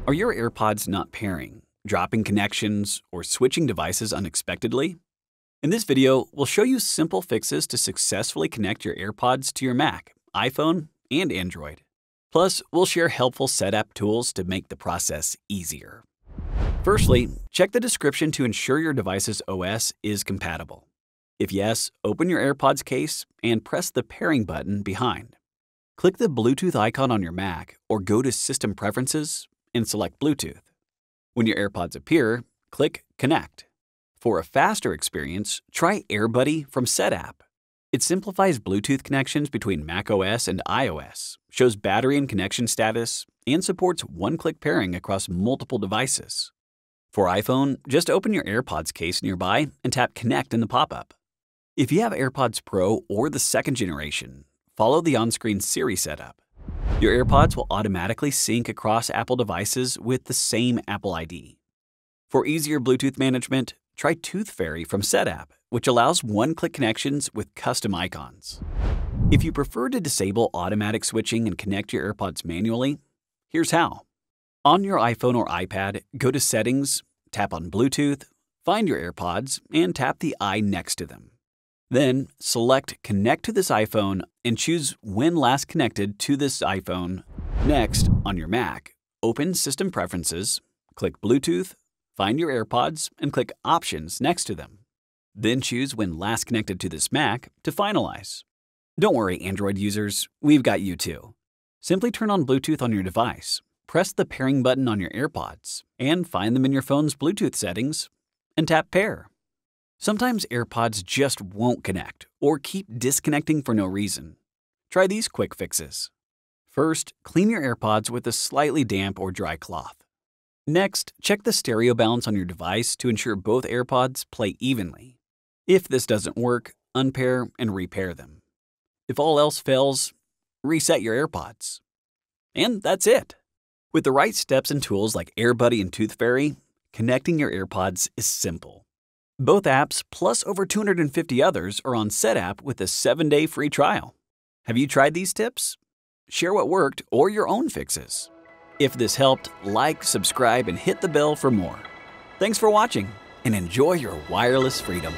Are your AirPods not pairing, dropping connections, or switching devices unexpectedly? In this video, we'll show you simple fixes to successfully connect your AirPods to your Mac, iPhone, and Android. Plus, we'll share helpful Setapp tools to make the process easier. Firstly, check the description to ensure your device's OS is compatible. If yes, open your AirPods case and press the pairing button behind. Click the Bluetooth icon on your Mac or go to System Preferences and select Bluetooth. When your AirPods appear, click Connect. For a faster experience, try AirBuddy from Setapp. It simplifies Bluetooth connections between macOS and iOS, shows battery and connection status, and supports one-click pairing across multiple devices. For iPhone, just open your AirPods case nearby and tap Connect in the pop-up. If you have AirPods Pro or the second generation, follow the on-screen Siri setup. Your AirPods will automatically sync across Apple devices with the same Apple ID. For easier Bluetooth management, try ToothFairy from Setapp, which allows one-click connections with custom icons. If you prefer to disable automatic switching and connect your AirPods manually, here's how. On your iPhone or iPad, go to Settings, tap on Bluetooth, find your AirPods, and tap the eye next to them. Then, select Connect to this iPhone and choose When Last Connected to this iPhone. Next, on your Mac, open System Preferences, click Bluetooth, find your AirPods, and click Options next to them. Then choose When Last Connected to this Mac to finalize. Don't worry, Android users, we've got you too. Simply turn on Bluetooth on your device, press the pairing button on your AirPods, and find them in your phone's Bluetooth settings, and tap Pair. Sometimes AirPods just won't connect or keep disconnecting for no reason. Try these quick fixes. First, clean your AirPods with a slightly damp or dry cloth. Next, check the stereo balance on your device to ensure both AirPods play evenly. If this doesn't work, unpair and repair them. If all else fails, reset your AirPods. And that's it. With the right steps and tools like AirBuddy and ToothFairy, connecting your AirPods is simple. Both apps, plus over 250 others, are on Setapp with a 7-day free trial. Have you tried these tips? Share what worked or your own fixes. If this helped, like, subscribe, and hit the bell for more. Thanks for watching, and enjoy your wireless freedom.